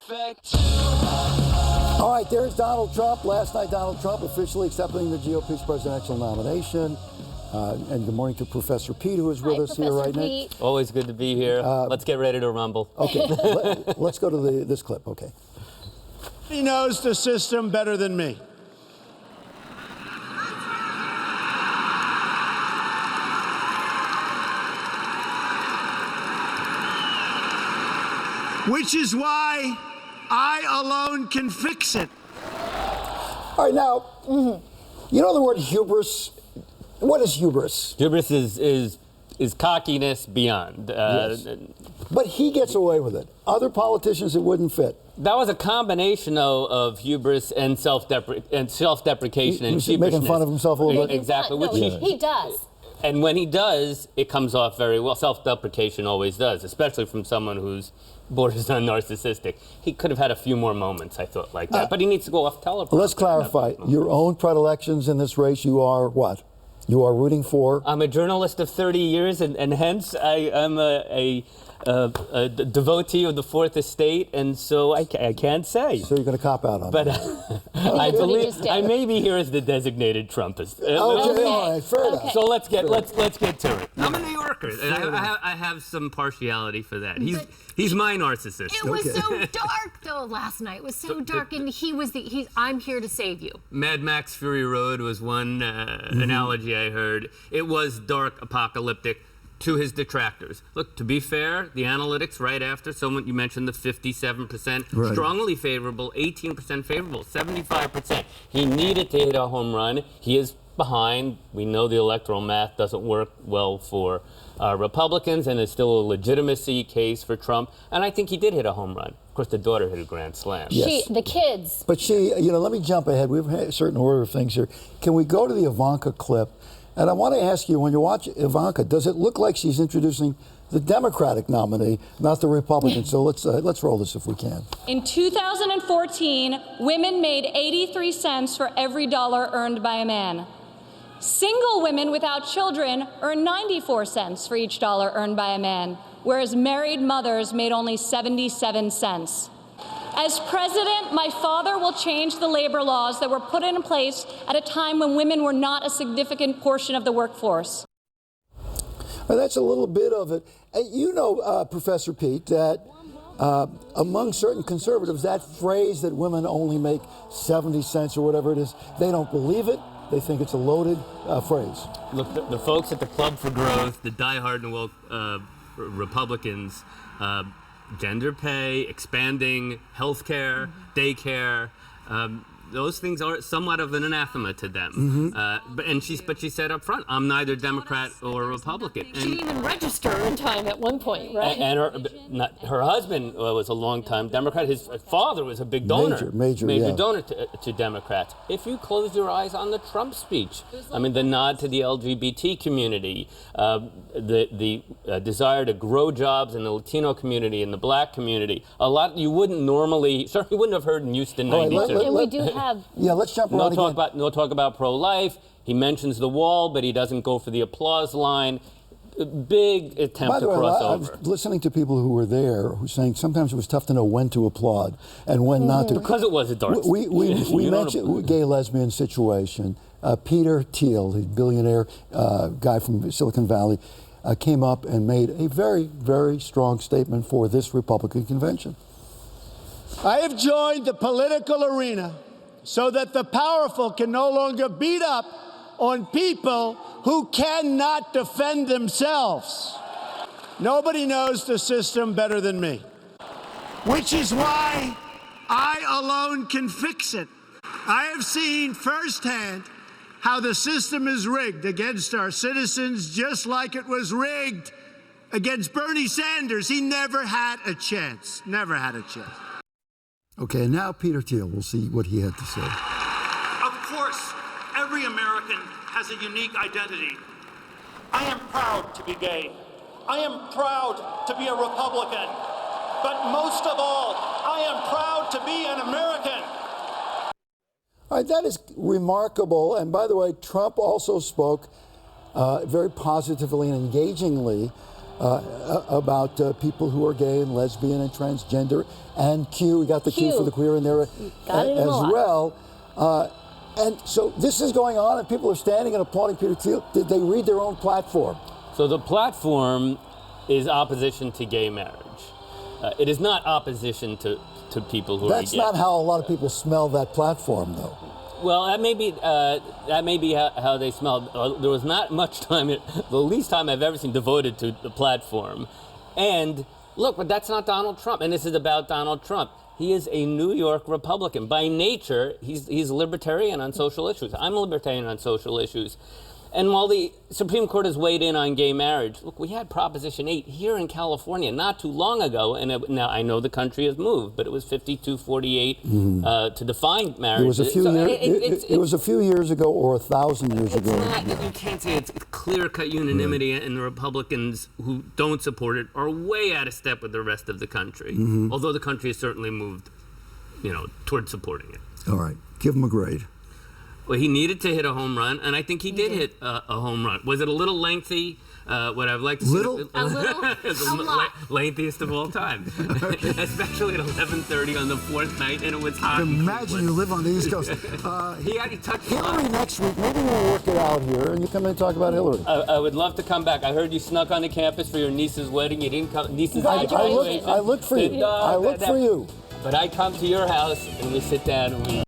All right, there's Donald Trump. Last night, Donald Trump officially accepting the GOP's presidential nomination. And good morning to Professor Pete, who is with us here right now. Always good to be here. Let's get ready to rumble. Okay, let's go to this clip, okay. He knows the system better than me. Which is why I alone can fix it. All right, now, you know the word hubris? What is hubris? Hubris is cockiness beyond. Yes. But he gets away with it. Other politicians, it wouldn't fit. That was a combination of hubris and self-deprecation and He's sheepishness. making fun of himself a little bit. Exactly. No, he does. And when he does, it comes off very well. Self-deprecation always does, especially from someone who's borders on narcissistic. He could have had a few more moments, I thought, like that. But he needs to go off teleprompter. Let's clarify. Your own predilections in this race, you are what? You are rooting for? I'm a journalist of 30 years, and hence I'm a devotee of the Fourth Estate, and so I can't say. So you're going to cop out on But that. I believe I may be here as the designated Trumpist. Okay, all right, fair enough. So let's get to it. I'm a New Yorker, and I have some partiality for that. He's my narcissist. It was so dark though last night. It was so dark, and I'm here to save you. Mad Max Fury Road was one analogy I heard. It was dark, apocalyptic. To his detractors. Look, to be fair, the analytics right after, you mentioned the 57%, strongly favorable, 18% favorable, 75%. He needed to hit a home run. He is behind. We know the electoral math doesn't work well for Republicans, and there's still a legitimacy case for Trump. And I think he did hit a home run. Of course, the daughter hit a grand slam. Yes. The kids. But let me jump ahead. We have a certain order of things here. Can we go to the Ivanka clip? And I want to ask you, when you watch Ivanka, does it look like she's introducing the Democratic nominee, not the Republican? So let's roll this if we can. In 2014, women made 83 cents for every dollar earned by a man. Single women without children earn 94 cents for each dollar earned by a man, whereas married mothers made only 77 cents. As president, my father will change the labor laws that were put in place at a time when women were not a significant portion of the workforce. Well, that's a little bit of it. You know, Professor Pete, that among certain conservatives, that phrase that women only make 70 cents or whatever it is, they don't believe it. They think it's a loaded phrase. Look, the folks at the Club for Growth, the diehard and woke Republicans, gender pay, expanding healthcare, daycare, those things are somewhat of an anathema to them. But she said up front, I'm neither Democrat or Republican. She didn't even register in time at one point, right? And her husband was a long-time Democrat. His father was a big donor, major donor to Democrats. If you close your eyes on the Trump speech, I mean, the nod to the LGBT community, the desire to grow jobs in the Latino community and the Black community, a lot you wouldn't normally, certainly wouldn't have heard in Houston '92. And we do have. Yeah, let's jump around again. No talk about pro-life. He mentions the wall, but he doesn't go for the applause line. Big attempt to cross over. I was listening to people who were there who were saying sometimes it was tough to know when to applaud and when not to. Because it was a dark. We mentioned a gay lesbian situation. Peter Thiel, the billionaire guy from Silicon Valley, came up and made a very, very strong statement for this Republican convention. I have joined the political arena so that the powerful can no longer beat up on people who cannot defend themselves. Nobody knows the system better than me, which is why I alone can fix it. I have seen firsthand how the system is rigged against our citizens, just like it was rigged against Bernie Sanders. He never had a chance, never had a chance. Okay, and now Peter Thiel, we'll see what he had to say. Of course, every American has a unique identity. I am proud to be gay. I am proud to be a Republican. But most of all, I am proud to be an American. All right, that is remarkable. And by the way, Trump also spoke very positively and engagingly about people who are gay and lesbian and transgender and Q. We got the Q for the queer in there as well. And so this is going on, and people are standing and applauding Peter Thiel. Did they read their own platform? So the platform is opposition to gay marriage. It is not opposition to people who are gay. That's not how a lot of people smell that platform, though. Well, that may be how they smell. There was not much time, the least time I've ever seen devoted to the platform. And look, but that's not Donald Trump, and this is about Donald Trump. He is a New York Republican. By nature, he's libertarian on social issues. I'm a libertarian on social issues. And while the Supreme Court has weighed in on gay marriage, look, we had Proposition 8 here in California not too long ago, and now I know the country has moved, but it was 52-48 to define marriage. It was a few it was a few years ago or 1,000 years ago. You can't say it's clear-cut unanimity, and the Republicans who don't support it are way out of step with the rest of the country. Although the country has certainly moved, toward supporting it. All right, give him a grade. Well, he needed to hit a home run, and I think he did hit a home run. Was it a little lengthy? What I'd like to see. A little? A lot. Lengthiest of all time. Especially at 11:30 on the fourth night, and it was hot. Imagine you live on the East Coast. He touched Hillary next week. Maybe we'll work it out here, and you come in and talk about Hillary. I would love to come back. I heard you snuck on the campus for your niece's wedding. You didn't come. Niece's graduation. I look for you. I look for you. But I come to your house, and we sit down and we